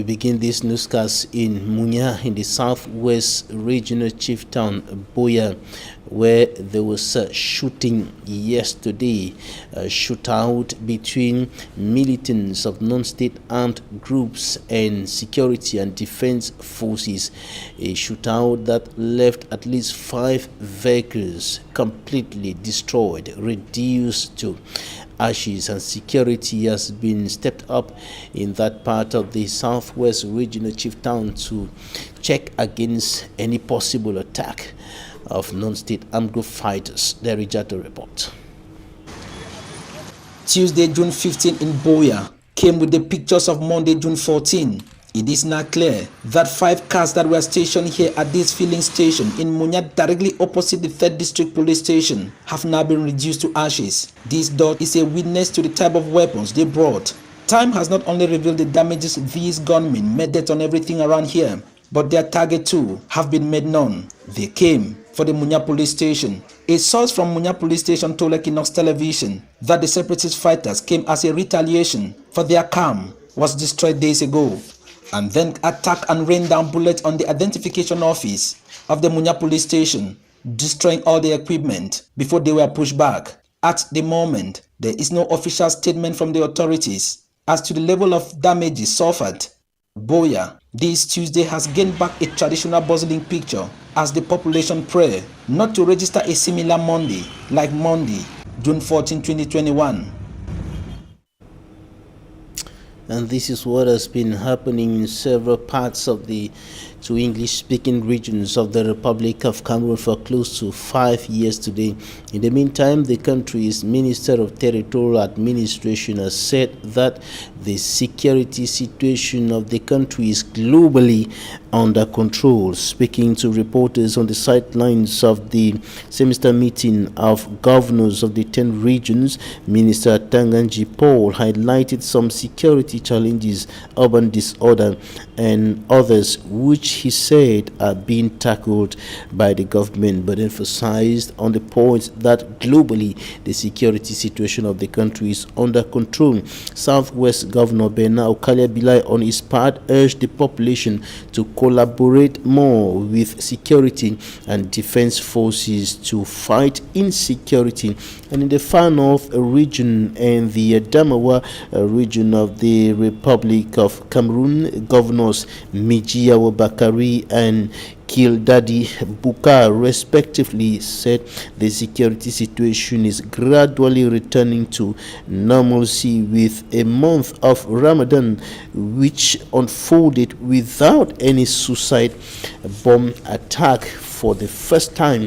begin this newscast in Munya in the southwest regional chief town Boya, where there was a shooting yesterday, a shootout between militants of non-state armed groups and security and defense forces, a shootout that left at least 5 vehicles completely destroyed, reduced to ashes, and security has been stepped up in that part of the southwest regional chief town to check against any possible attack of non-state armed group fighters. There is a report. Tuesday, June 15 in Boya came with the pictures of Monday, June 14. It is now clear that 5 cars that were stationed here at this filling station in Munya, directly opposite the 3rd District Police Station, have now been reduced to ashes. This dot is a witness to the type of weapons they brought. Time has not only revealed the damages these gunmen made on everything around here, but their target too have been made known. They came for the Munya Police Station. A source from Munya Police Station told Equinoxe television that the separatist fighters came as a retaliation for their camp was destroyed days ago, and then attacked and rained down bullets on the identification office of the Munya Police Station, destroying all the equipment before they were pushed back. At the moment, there is no official statement from the authorities as to the level of damages suffered. Boya this Tuesday has gained back a traditional bustling picture as the population pray not to register a similar Monday like Monday, June 14, 2021. And this is what has been happening in several parts of the 2 English-speaking regions of the Republic of Cameroon for close to 5 years today. In the meantime, the country's Minister of Territorial Administration has said that the security situation of the country is globally under control. Speaking to reporters on the sidelines of the semester meeting of governors of the 10 regions, Minister Tanganji Paul highlighted some security challenges, urban disorder, and others which he said are being tackled by the government, but emphasized on the point that globally the security situation of the country is under control. Southwest Governor Bernard Okalia-Bilai on his part urged the population to collaborate more with security and defense forces to fight insecurity. And in the far north region and the Adamawa region of the Republic of Cameroon, Governors Mijiawo Bakari and Kildadi Buka respectively said the security situation is gradually returning to normalcy, with a month of Ramadan which unfolded without any suicide bomb attack for the first time,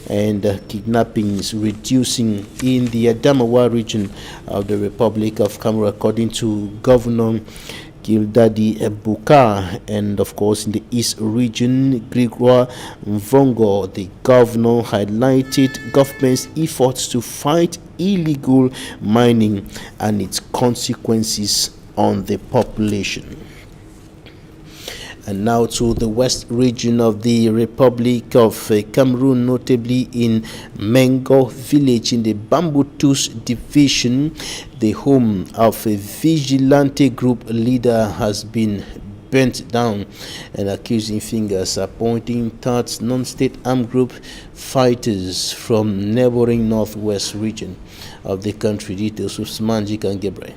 and kidnappings reducing in the Adamawa region of the Republic of Cameroon, according to Governor Kildadi Buka. And of course, in the East region, Gregoire Mvongo, the governor, highlighted government's efforts to fight illegal mining and its consequences on the population. And now to the west region of the Republic of Cameroon, notably in Mengo village in the Bambutus division, the home of a vigilante group leader has been burnt down, and accusing fingers are pointing towards non-state armed group fighters from neighboring northwest region of the country. Details with Manjik and Gebre.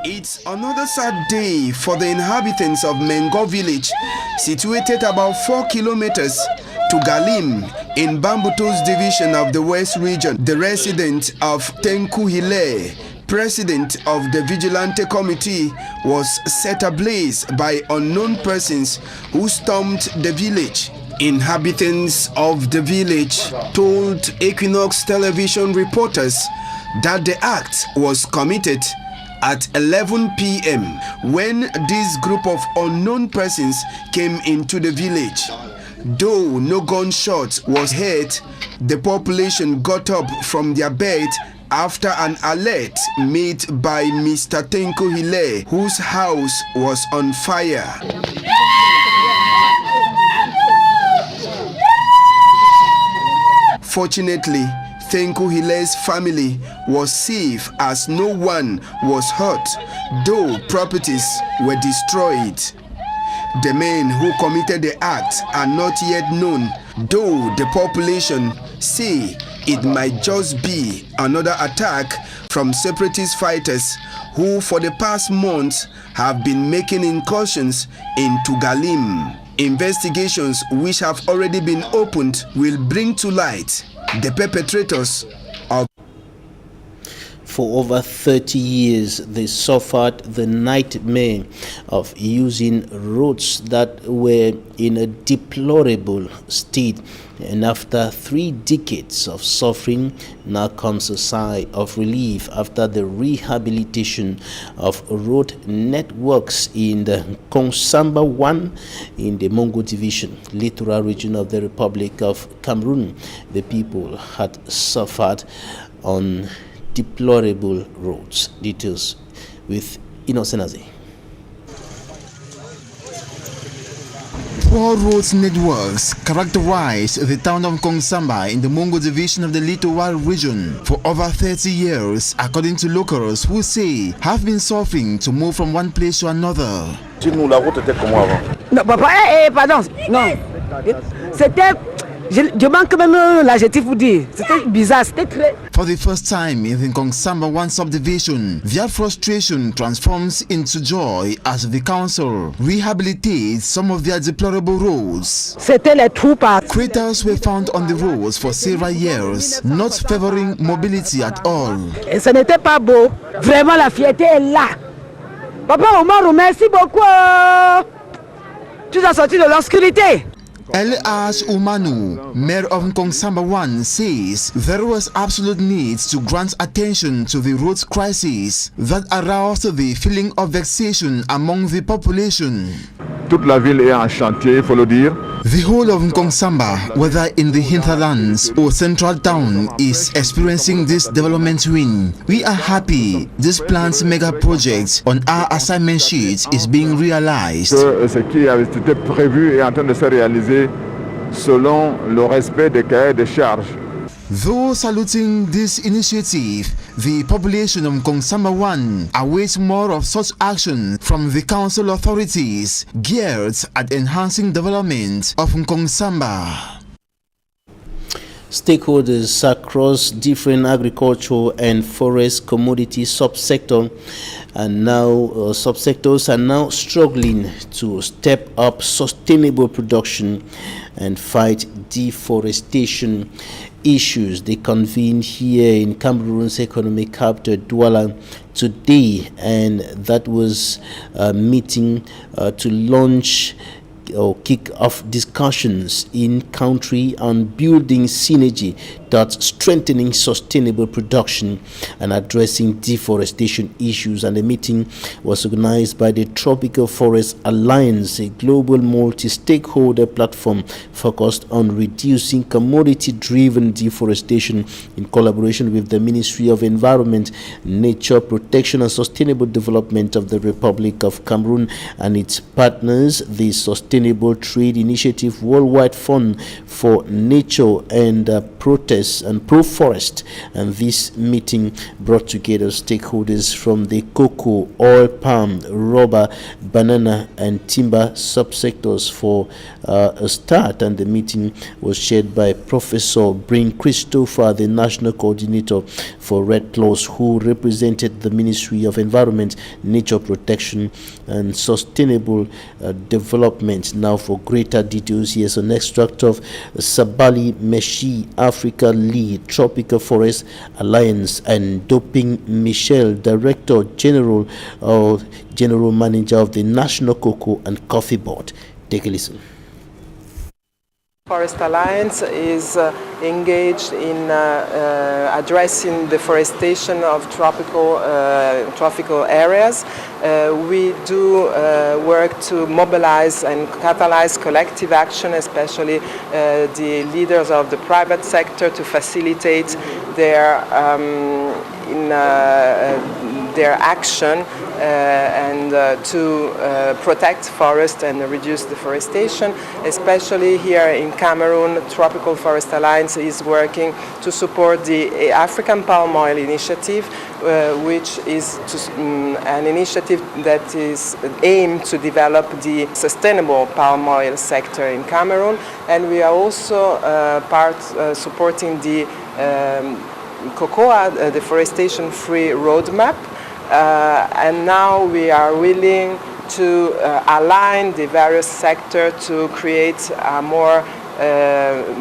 It's another sad day for the inhabitants of Mengo village, situated about 4 kilometers to Galim in Bambutos division of the West region. The resident of Tenku Hile, president of the vigilante committee, was set ablaze by unknown persons who stormed the village. Inhabitants of the village told Equinoxe television reporters that the act was committed at 11 p.m. when this group of unknown persons came into the village. Though no gunshot was heard, the population got up from their bed after an alert made by Mr. Tenko Hile, whose house was on fire. Fortunately, Tenko Hile's family was safe as no one was hurt though properties were destroyed. The men who committed the act are not yet known, though the population say it might just be another attack from separatist fighters who for the past months have been making incursions into Galim. Investigations which have already been opened will bring to light the perpetrators of. For over 30 years, they suffered the nightmare of using roads that were in a deplorable state. And after 3 decades of suffering, now comes a sigh of relief after the rehabilitation of road networks in the Kongsamba 1 in the Mongo Division, littoral region of the Republic of Cameroon. The people had suffered on deplorable roads. Details with Equinoxe. Poor roads networks characterize the town of Kongsamba in the Mongo division of the Littoral region for over 30 years, according to locals who say have been suffering to move from one place to another. Nous, la route était comment avant? Non, papa, pardon, non. C'était. Je manque même l'adjectif pour dire. C'était bizarre, c'était très. For the first time in the Kongsamba 1 subdivision, their frustration transforms into joy as the council rehabilitates some of their deplorable roads. C'était les trous par. Craters were found on the roads for several years, not favoring mobility at all. Et ce n'était pas beau. Vraiment, la fierté est là. Papa Omar, merci beaucoup. Tu as sorti de l'obscurité. El Ash Umanu, mayor of Kongsamba 1, says there was absolute need to grant attention to the road crisis that aroused the feeling of vexation among the population. Toute la ville est en chantier, il faut le dire. The whole of Kongsamba, whether in the hinterlands or central town, is experiencing this development win. We are happy this planned mega project on our assignment sheet is being realized. Que ce qui avait été prévu est en train de se réaliser selon le respect des cahiers de charges. Though saluting this initiative, the population of Kongsamba 1 awaits more of such action from the council authorities geared at enhancing development of Kongsamba. Stakeholders across different agricultural and forest commodity subsectors are now struggling to step up sustainable production and fight deforestation issues. They convened here in Cameroon's economic capital, Douala, today, and that was a meeting to launch or kick off discussions in country on building synergy that's strengthening sustainable production and addressing deforestation issues. And the meeting was organized by the Tropical Forest Alliance, a global multi-stakeholder platform focused on reducing commodity-driven deforestation in collaboration with the Ministry of Environment, Nature Protection and Sustainable Development of the Republic of Cameroon and its partners, the Sustainable Trade Initiative Worldwide Fund for Nature and Protests and Pro-Forest. And this meeting brought together stakeholders from the cocoa, oil palm, rubber, banana and timber subsectors for a start. And the meeting was chaired by Professor Bryn Christopher, the National Coordinator for Red Claws, who represented the Ministry of Environment, Nature Protection and Sustainable Development. Now for greater details, here's an extract of Sabali Meshi, Africa Lead, Tropical Forest Alliance, and Doping Michel, Director General or General Manager of the National Cocoa and Coffee Board. Take a listen. Forest Alliance is engaged in addressing deforestation of tropical areas. We do work to mobilize and catalyze collective action, especially the leaders of the private sector, to facilitate their their action and to protect forest and reduce deforestation. Especially here in Cameroon, Tropical Forest Alliance is working to support the African Palm Oil Initiative, which is an initiative that is aimed to develop the sustainable palm oil sector in Cameroon. And we are also supporting the cocoa deforestation-free roadmap. And now we are willing to align the various sectors to create more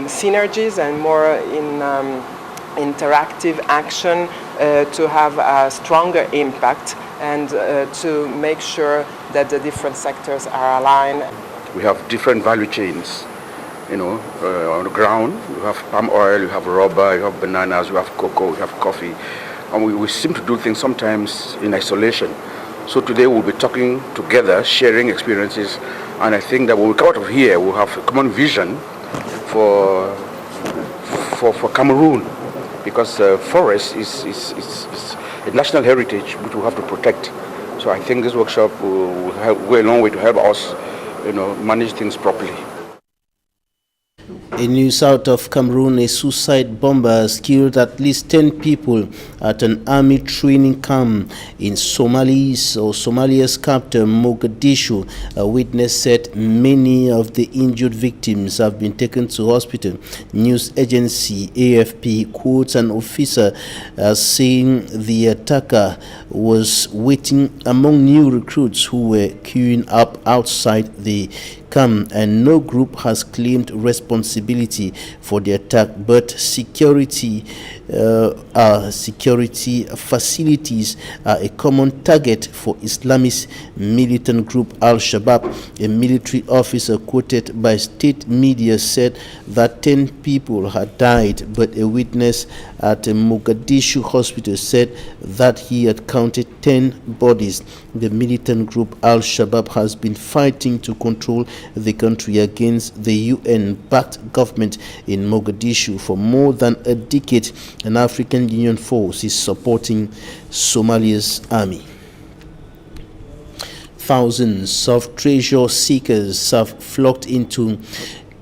synergies and more interactive action to have a stronger impact and to make sure that the different sectors are aligned. We have different value chains, you know, on the ground. You have palm oil, you have rubber, you have bananas, you have cocoa, you have coffee. And we seem to do things sometimes in isolation. So today we'll be talking together, sharing experiences, and I think that when we come out of here, we'll have a common vision for Cameroon, because forest is a national heritage which we have to protect. So I think this workshop will go a long way to help us, you know, manage things properly. In news out of Cameroon, a suicide bomber has killed at least 10 people at an army training camp in Somalia's capital, Mogadishu. A witness said many of the injured victims have been taken to hospital. News agency AFP quotes an officer as saying the attacker was waiting among new recruits who were queuing up outside the camp, and no group has claimed responsibility for the attack, but security facilities are a common target for Islamist militant group Al-Shabaab. A military officer quoted by state media said that 10 people had died, but a witness at a Mogadishu hospital said that he had counted 10 bodies. The militant group Al-Shabaab has been fighting to control the country against the UN-backed government in Mogadishu for more than a decade. An African Union force is supporting Somalia's army. Thousands of treasure seekers have flocked into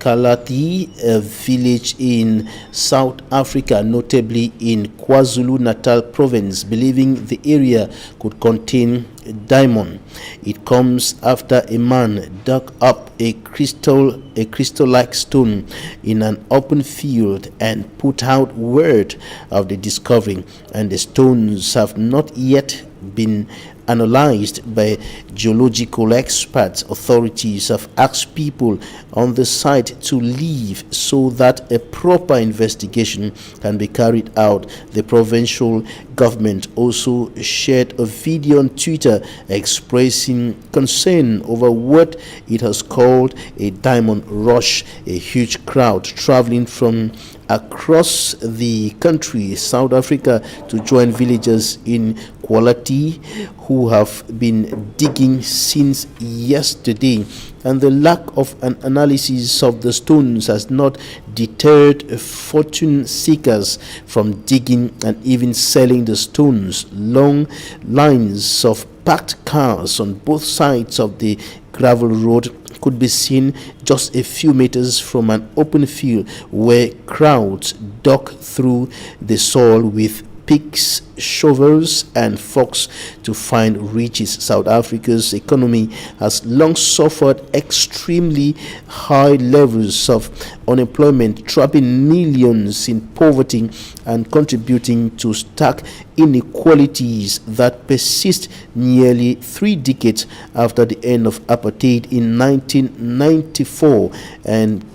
Kalati, a village in South Africa, notably in KwaZulu-Natal province, believing the area could contain diamond. It comes after a man dug up a crystal-like stone in an open field and put out word of the discovery, and the stones have not yet been analyzed by geological experts. Authorities have asked people on the site to leave so that a proper investigation can be carried out. The provincial government also shared a video on Twitter expressing concern over what it has called a diamond rush, a huge crowd traveling from across the country, South Africa, to join villagers in Kwalati who have been digging since yesterday. And the lack of an analysis of the stones has not deterred fortune seekers from digging and even selling the stones. Long lines of packed cars on both sides of the gravel road could be seen just a few meters from an open field where crowds dug through the soil with picks, shovels and forks to find riches. South Africa's economy has long suffered extremely high levels of unemployment, trapping millions in poverty and contributing to stark inequalities that persist nearly 3 decades after the end of apartheid in 1994. And the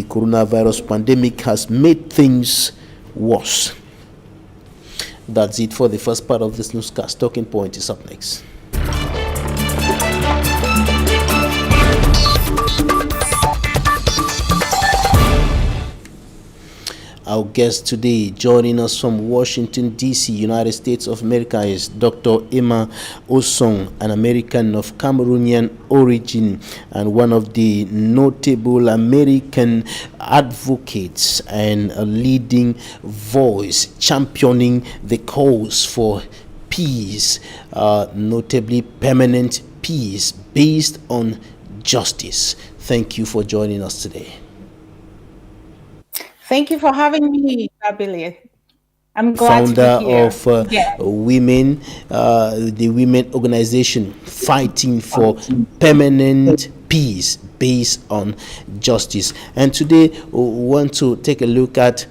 coronavirus pandemic has made things worse. That's it for the first part of this newscast. Talking Point is up next. Our guest today, joining us from Washington, D.C., United States of America, is Dr. Emma Osong, an American of Cameroonian origin and one of the notable American advocates and a leading voice championing the cause for peace, notably permanent peace based on justice. Thank you for joining us today. Thank you for having me, Babili. I'm glad to be Founder here. of women, the women organization fighting for permanent peace based on justice. And today we want to take a look at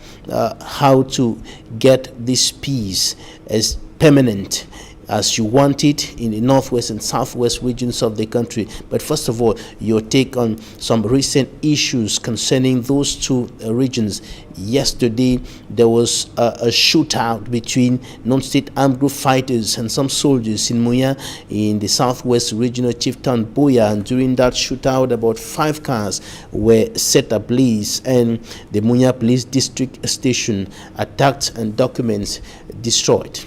how to get this peace as permanent as you want it in the northwest and southwest regions of the country. But first of all, your take on some recent issues concerning those two regions. Yesterday, there was a shootout between non-state armed group fighters and some soldiers in Muya in the southwest regional chieftain Boya, and during that shootout, about 5 cars were set ablaze and the Muya police district station attacked and documents destroyed.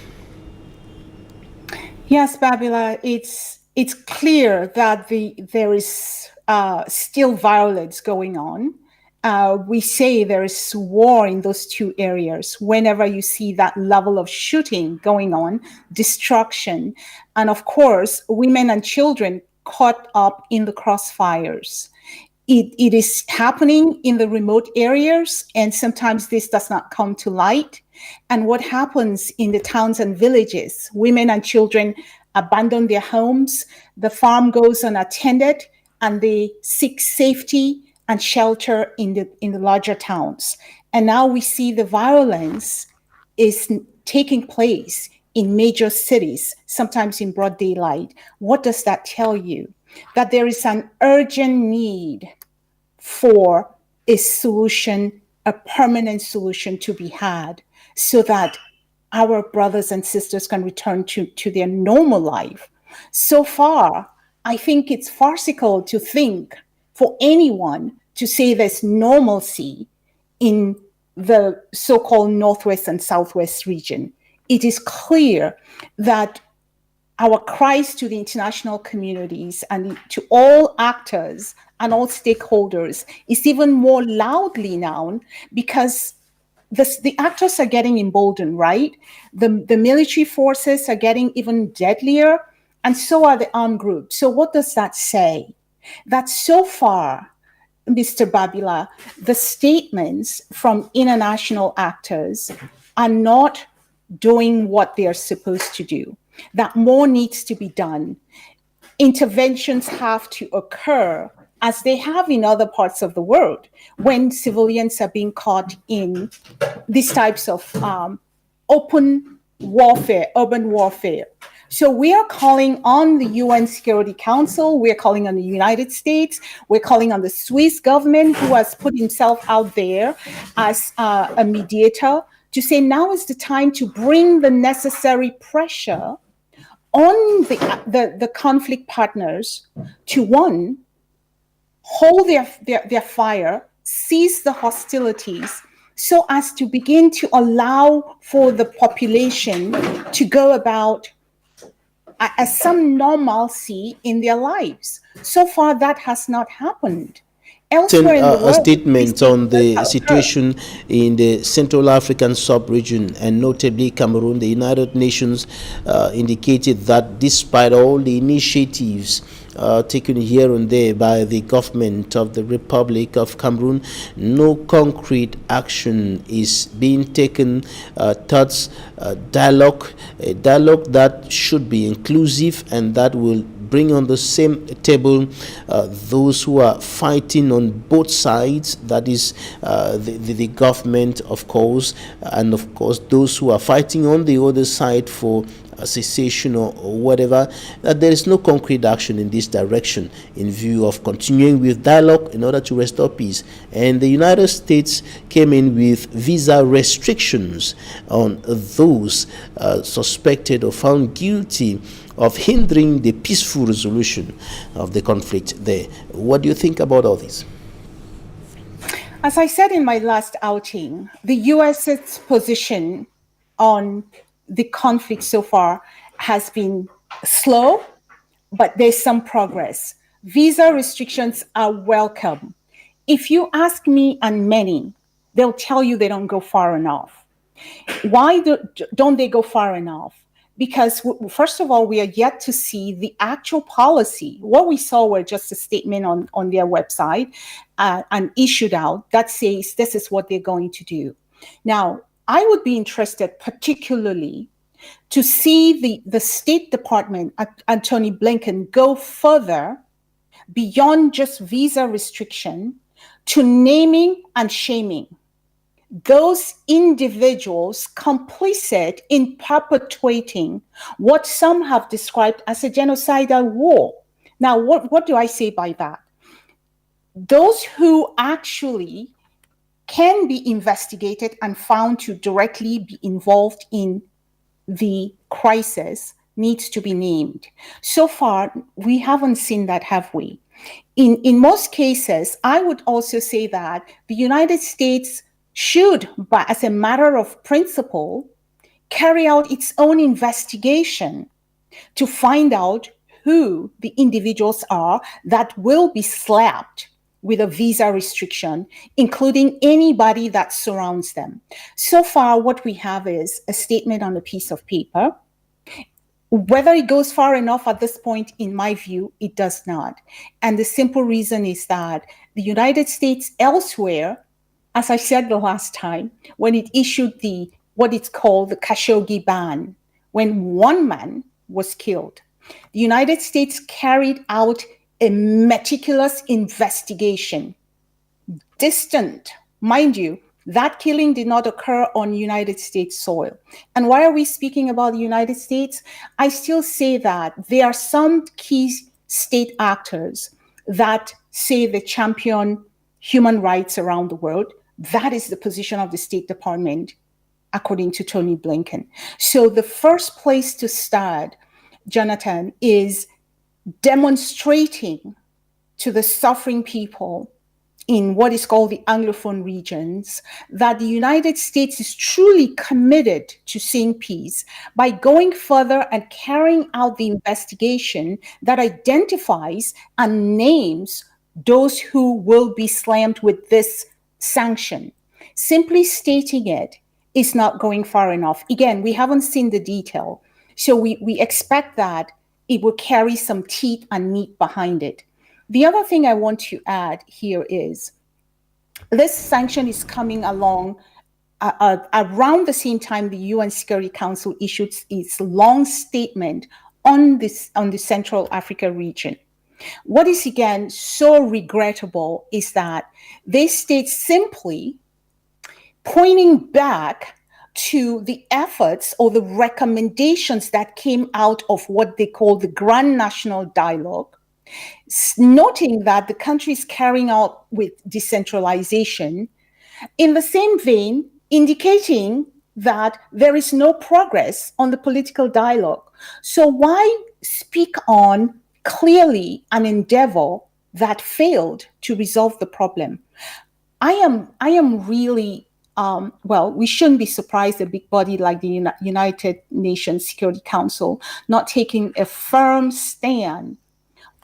Yes, Babila, it's clear that there is still violence going on. We say there is war in those two areas. Whenever you see that level of shooting going on, destruction, and of course, women and children caught up in the crossfires. It is happening in the remote areas, and sometimes this does not come to light. And what happens in the towns and villages? Women and children abandon their homes, the farm goes unattended, and they seek safety and shelter in the larger towns. And now we see the violence is taking place in major cities, sometimes in broad daylight. What does that tell you? That there is an urgent need for a solution, a permanent solution to be had, so that our brothers and sisters can return to their normal life. So far, I think it's farcical to think for anyone to say there's normalcy in the so-called Northwest and Southwest region. It is clear that our cries to the international communities and to all actors and all stakeholders is even more loudly now, because the actors are getting emboldened, right? The military forces are getting even deadlier, and so are the armed groups. So what does that say? That so far, Mr. Babila, the statements from international actors are not doing what they are supposed to do, that more needs to be done. Interventions have to occur, as they have in other parts of the world, when civilians are being caught in these types of open warfare, urban warfare. So we are calling on the UN Security Council, we're calling on the United States, we're calling on the Swiss government, who has put himself out there as a mediator, to say now is the time to bring the necessary pressure on the conflict partners to, one, hold their fire, cease the hostilities, so as to begin to allow for the population to go about as some normalcy in their lives. So far, that has not happened. Elsewhere in the world, a statement on the situation in the Central African sub-region and notably Cameroon. The United Nations indicated that despite all the initiatives taken here and there by the government of the Republic of Cameroon, no concrete action is being taken towards dialogue, a dialogue that should be inclusive and that will bring on the same table those who are fighting on both sides, that is the government, of course, and of course those who are fighting on the other side for cessation or whatever, that there is no concrete action in this direction in view of continuing with dialogue in order to restore peace. And the United States came in with visa restrictions on those suspected or found guilty of hindering the peaceful resolution of the conflict there. What do you think about all this? As I said in my last outing, the US's position on the conflict so far has been slow, but there's some progress. Visa restrictions are welcome. If you ask me and many, they'll tell you they don't go far enough. Why don't they go far enough? because first of all, we are yet to see the actual policy. What we saw were just a statement on their website and issued out that says this is what they're going to do. Now, I would be interested particularly to see the State Department, Antony Blinken, go further beyond just visa restriction to naming and shaming those individuals complicit in perpetuating what some have described as a genocidal war. Now, what do I say by that? Those who actually can be investigated and found to directly be involved in the crisis needs to be named. So far, we haven't seen that, have we? In most cases, I would also say that the United States should, but as a matter of principle, carry out its own investigation to find out who the individuals are that will be slapped with a visa restriction, including anybody that surrounds them. So far, what we have is a statement on a piece of paper. Whether it goes far enough at this point, in my view, it does not. And the simple reason is that the United States elsewhere, as I said the last time, when it issued what it's called the Khashoggi ban, when one man was killed, the United States carried out a meticulous investigation. Distant, mind you, that killing did not occur on United States soil. And why are we speaking about the United States? I still say that there are some key state actors that say they champion human rights around the world. That is the position of the State Department, according to Tony Blinken. So the first place to start, Jonathan, is demonstrating to the suffering people in what is called the Anglophone regions that the United States is truly committed to seeing peace by going further and carrying out the investigation that identifies and names those who will be slammed with this sanction. Simply stating it is not going far enough. Again, we haven't seen the detail. So we expect that it will carry some teeth and meat behind it. The other thing I want to add here is this sanction is coming along around the same time the UN Security Council issued its long statement on the Central Africa region. What is again so regrettable is that they state simply pointing back to the efforts or the recommendations that came out of what they call the Grand National Dialogue, noting that the country is carrying out with decentralization, in the same vein, indicating that there is no progress on the political dialogue. So why speak on clearly an endeavor that failed to resolve the problem? I am really, we shouldn't be surprised a big body like the United Nations Security Council not taking a firm stand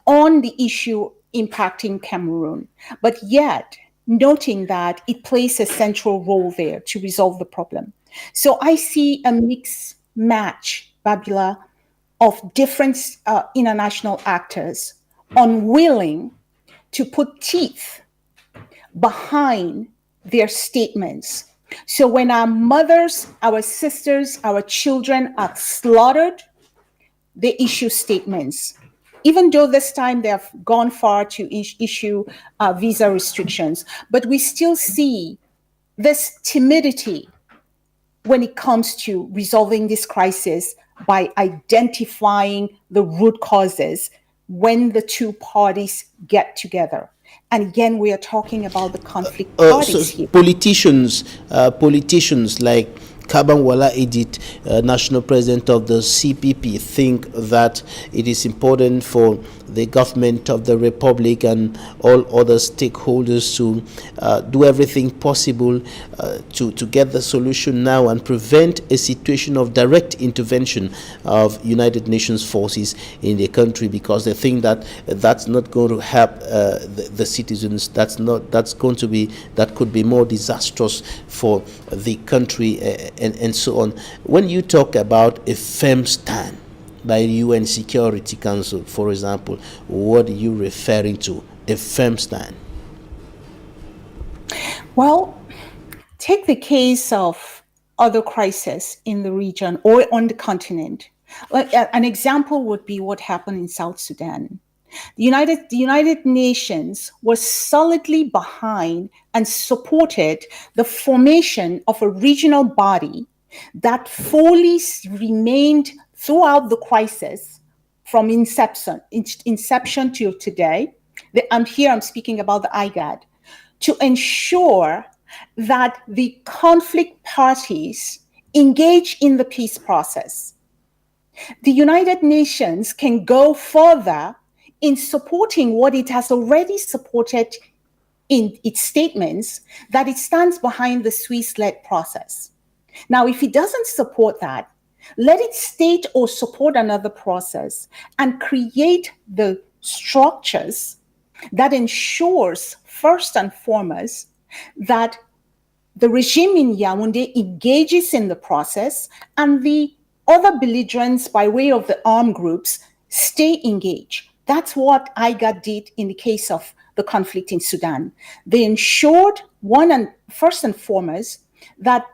on the issue impacting Cameroon, but yet noting that it plays a central role there to resolve the problem. So I see a mixed match, Babila, of different international actors unwilling to put teeth behind their statements. So when our mothers, our sisters, our children are slaughtered, they issue statements. Even though this time they have gone far to issue visa restrictions, but we still see this timidity when it comes to resolving this crisis by identifying the root causes when the two parties get together. And again, we are talking about the conflict parties here. Politicians like Kabanwala Edith, national president of the CPP, think that it is important for the government of the Republic and all other stakeholders to do everything possible to get the solution now and prevent a situation of direct intervention of United Nations forces in the country, because they think that that's not going to help the citizens. That could be more disastrous for the country and so on. When you talk about a firm stand by the UN Security Council, for example, what are you referring to? A firm stand? Well, take the case of other crises in the region or on the continent. Like an example would be what happened in South Sudan. The United Nations was solidly behind and supported the formation of a regional body that fully remained throughout the crisis from inception to today. I'm speaking about the IGAD, to ensure that the conflict parties engage in the peace process. The United Nations can go further in supporting what it has already supported in its statements, that it stands behind the Swiss-led process. Now, if it doesn't support that, let it state or support another process and create the structures that ensures, first and foremost, that the regime in Yaoundé engages in the process and the other belligerents, by way of the armed groups, stay engaged. That's what IGAD did in the case of the conflict in Sudan. They ensured, first and foremost, that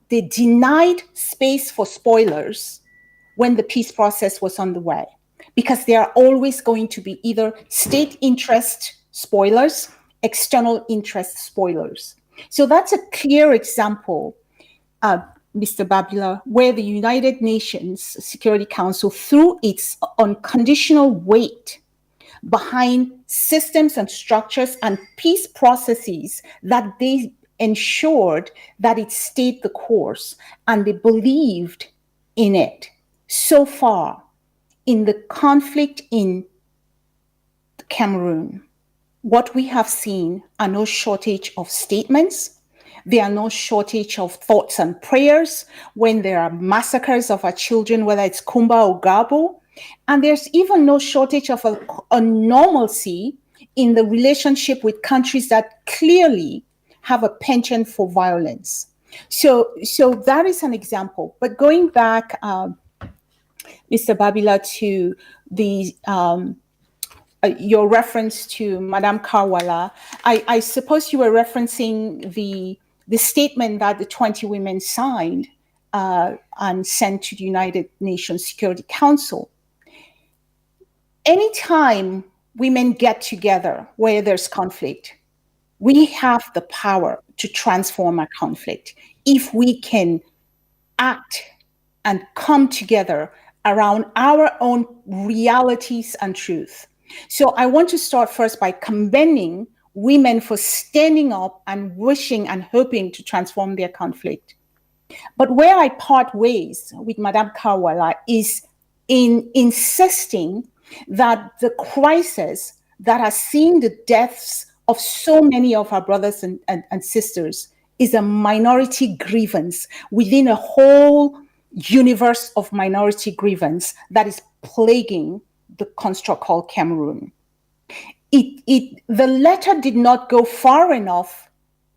they denied space for spoilers when the peace process was underway, because there are always going to be either state interest spoilers, external interest spoilers. So that's a clear example, Mr. Babila, where the United Nations Security Council threw its unconditional weight behind systems and structures and peace processes that they ensured that it stayed the course, and they believed in it. So far, in the conflict in Cameroon, what we have seen are no shortage of statements. There are no shortage of thoughts and prayers when there are massacres of our children, whether it's Kumba or Gabo. And there's even no shortage of a normalcy in the relationship with countries that clearly have a penchant for violence. So that is an example. But going back, Mr. Babila, to the your reference to Madame Karwala, I suppose you were referencing the statement that the 20 women signed and sent to the United Nations Security Council. Anytime women get together where there's conflict, we have the power to transform a conflict if we can act and come together around our own realities and truth. So I want to start first by commending women for standing up and wishing and hoping to transform their conflict. But where I part ways with Madame Karwala is in insisting that the crisis that has seen the deaths of so many of our brothers and sisters is a minority grievance within a whole universe of minority grievance that is plaguing the construct called Cameroon. The letter did not go far enough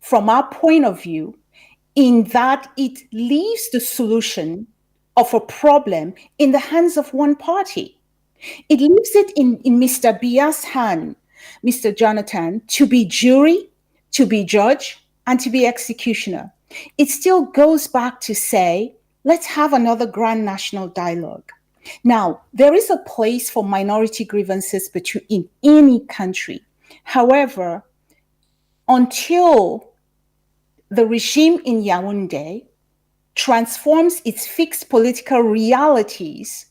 from our point of view, in that it leaves the solution of a problem in the hands of one party. It leaves it in Mr. Bia's hand, Mr. Jonathan, to be jury, to be judge, and to be executioner. It still goes back to say, let's have another grand national dialogue. Now, there is a place for minority grievances in any country. However, until the regime in Yaoundé transforms its fixed political realities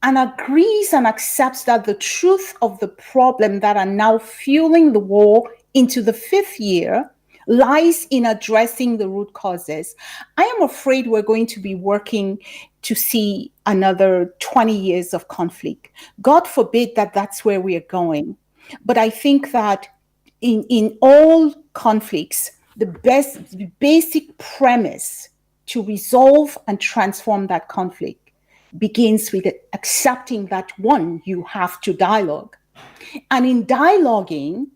and agrees and accepts that the truth of the problem that are now fueling the war into the fifth year lies in addressing the root causes, I am afraid we're going to be working to see another 20 years of conflict. God forbid that that's where we are going. But I think that in all conflicts, the basic premise to resolve and transform that conflict begins with accepting that, one, you have to dialogue. And in dialoguing,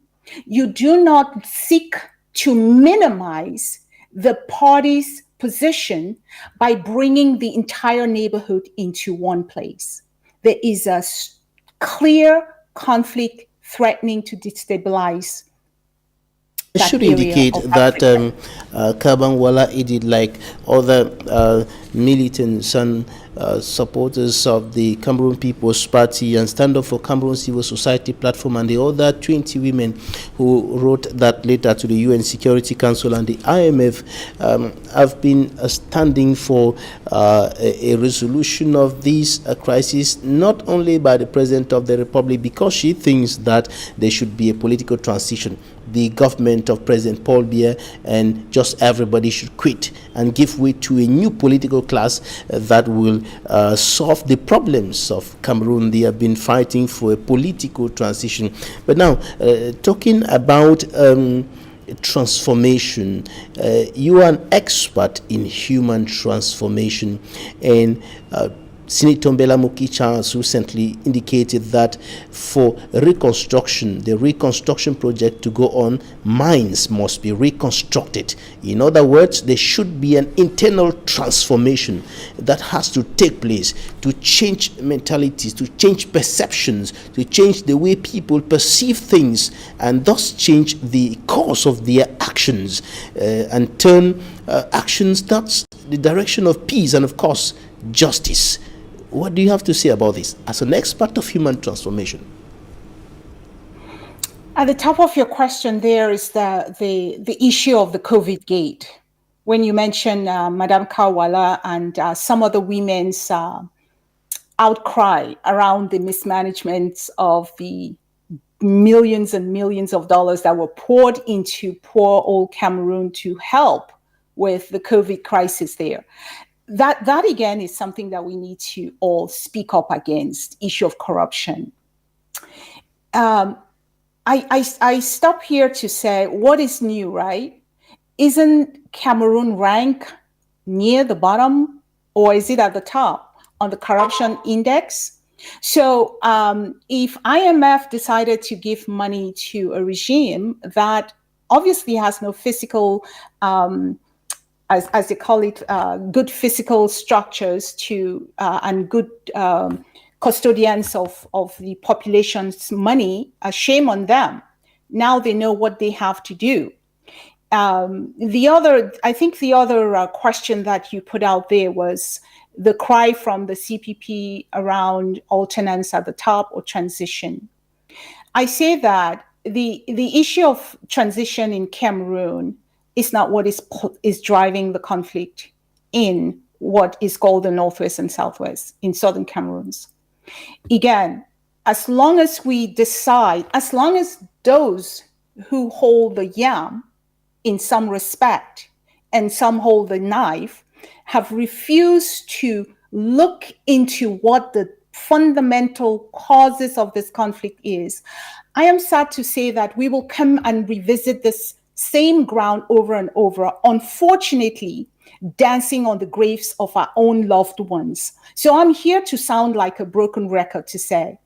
you do not seek to minimize the parties' position by bringing the entire neighborhood into one place. There is a clear conflict threatening to destabilize It that should area indicate of that Africa. Kabanwala Idid, like other militants and supporters of the Cameroon People's Party and Stand Up for Cameroon Civil Society platform, and the other 20 women who wrote that letter to the UN Security Council and the IMF, have been standing for a resolution of this crisis, not only by the President of the Republic, because she thinks that there should be a political transition. The government of President Paul Biya and just everybody should quit and give way to a new political class that will solve the problems of Cameroon. They have been fighting for a political transition. But now, talking about transformation, you are an expert in human transformation, and Senator Mbela Muki recently indicated that for reconstruction, the reconstruction project to go on, minds must be reconstructed. In other words, there should be an internal transformation that has to take place to change mentalities, to change perceptions, to change the way people perceive things, and thus change the course of their actions, and turn actions that's the direction of peace and, of course, justice. What do you have to say about this as an expert of human transformation? At the top of your question there is the issue of the COVID gate. When you mentioned Madame Kawala and some of the women's outcry around the mismanagement of the millions and millions of dollars that were poured into poor old Cameroon to help with the COVID crisis there. That again is something that we need to all speak up against, issue of corruption. I stop here to say, what is new, right? Isn't Cameroon rank near the bottom, or is it at the top on the corruption index? So if IMF decided to give money to a regime that obviously has no physical as they call it, good physical structures to and good custodians of the population's money, shame on them. Now they know what they have to do. I think the other question that you put out there was the cry from the CPP around alternance at the top or transition. I say that the issue of transition in Cameroon is not what is driving the conflict in what is called the Northwest and Southwest in Southern Cameroons. Again, as long as we decide, as long as those who hold the yam in some respect and some hold the knife have refused to look into what the fundamental causes of this conflict is, I am sad to say that we will come and revisit this same ground over and over, unfortunately, dancing on the graves of our own loved ones. So I'm here to sound like a broken record to say,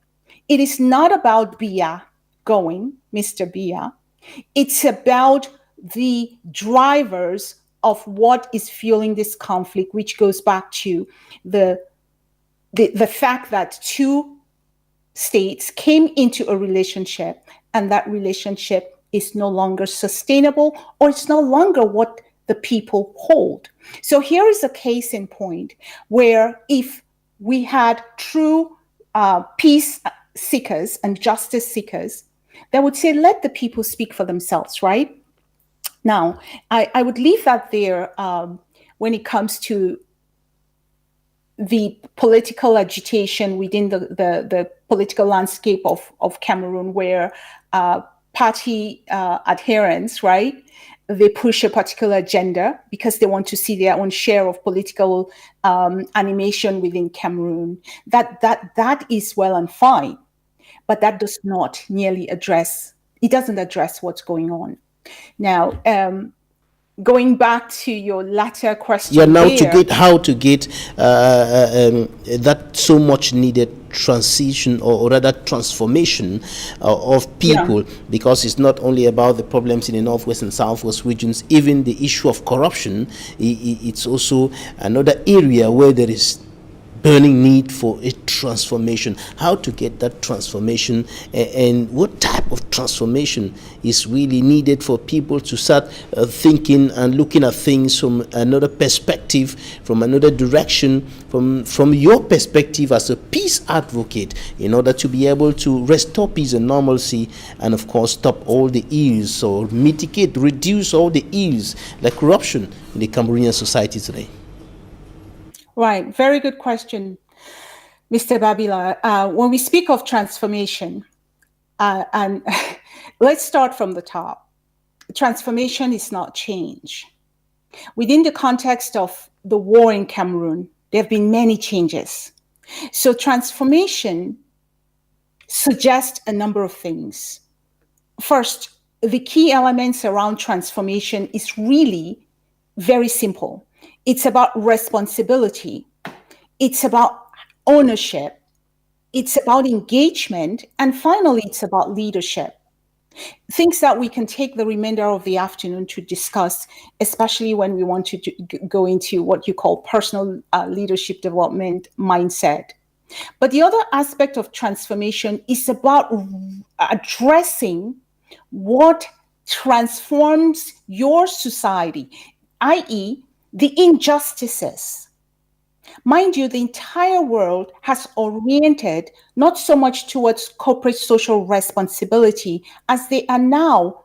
it is not about Biya going, Mr. Biya. It's about the drivers of what is fueling this conflict, which goes back to the fact that two states came into a relationship, and that relationship is no longer sustainable, or it's no longer what the people hold. So here is a case in point where if we had true peace seekers and justice seekers, they would say, let the people speak for themselves, right? Now, I would leave that there when it comes to the political agitation within the political landscape of Cameroon, where party adherents, right? They push a particular agenda because they want to see their own share of political animation within Cameroon. That is well and fine, but that does not nearly address. It doesn't address what's going on now. going back to your latter question, now to get how to get that so much needed transition or rather transformation of people, because it's not only about the problems in the northwest and southwest regions. Even the issue of corruption, it's also another area where there is burning need for a transformation. How to get that transformation, and what type of transformation is really needed for people to start thinking and looking at things from another perspective, from another direction, from your perspective as a peace advocate, in order to be able to restore peace and normalcy, and of course stop all the ills, or mitigate, reduce all the ills like corruption in the Cameroonian society today. Right, very good question, Mr. Babila. When we speak of transformation, and let's start from the top. Transformation is not change. Within the context of the war in Cameroon, there have been many changes. So transformation suggests a number of things. First, the key elements around transformation is really very simple. It's about responsibility. It's about ownership. It's about engagement. And finally, it's about leadership. Things that we can take the remainder of the afternoon to discuss, especially when we want to go into what you call personal leadership development mindset. But the other aspect of transformation is about addressing what transforms your society, i.e., the injustices. Mind you, the entire world has oriented not so much towards corporate social responsibility as they are now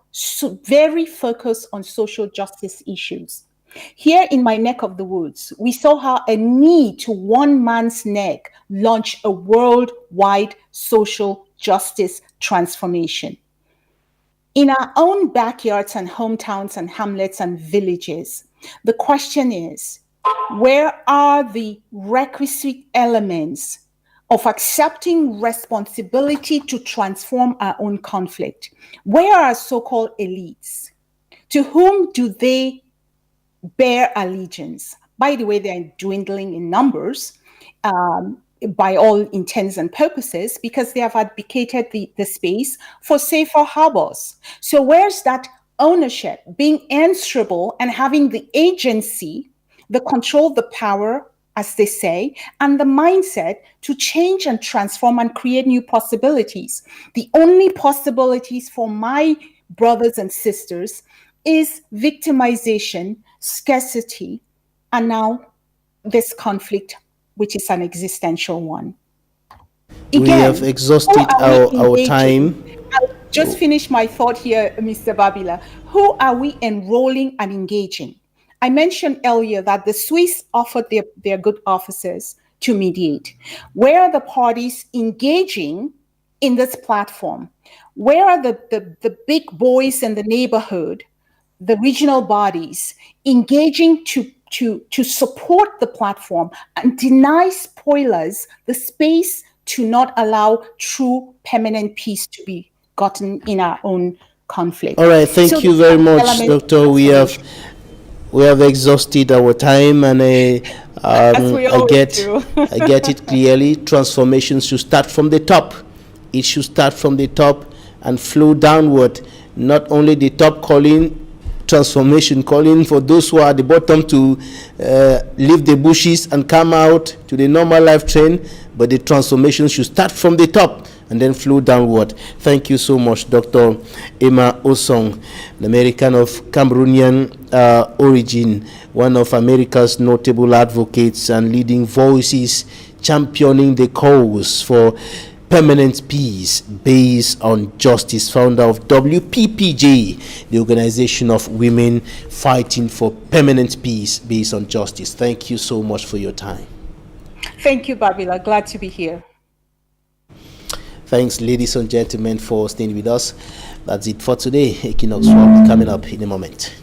very focused on social justice issues. Here in my neck of the woods, we saw how a knee to one man's neck launched a worldwide social justice transformation. In our own backyards and hometowns and hamlets and villages, the question is, where are the requisite elements of accepting responsibility to transform our own conflict? Where are so-called elites? To whom do they bear allegiance? By the way, they're dwindling in numbers by all intents and purposes, because they have advocated the space for safer harbors. So where's that ownership, being answerable and having the agency, the control, the power, as they say, and the mindset to change and transform and create new possibilities? The only possibilities for my brothers and sisters is victimization, scarcity, and now this conflict, which is an existential one. Again, we have exhausted our time. I'll just finish my thought here, Mr. Babila. Who are we enrolling and engaging? I mentioned earlier that the Swiss offered their good officers to mediate. Where are the parties engaging in this platform? Where are the big boys in the neighborhood, the regional bodies, engaging to support the platform and deny spoilers the space to not allow true permanent peace to be gotten in our own conflict? All right, thank you very much, Doctor. We have exhausted our time, and I get it clearly. Transformation should start from the top. It should start from the top and flow downward. Not only the top calling transformation, calling for those who are at the bottom to leave the bushes and come out to the normal life train, but the transformation should start from the top and then flow downward. Thank you so much, Dr. Emma Osong, an American of Cameroonian origin, one of America's notable advocates and leading voices championing the cause for permanent peace based on justice, founder of WPPJ, the organization of women fighting for permanent peace based on justice. Thank you so much for your time. Thank you, Babila. Glad to be here. Thanks, ladies and gentlemen, for staying with us. That's it for today. Equinoxe will be coming up in a moment.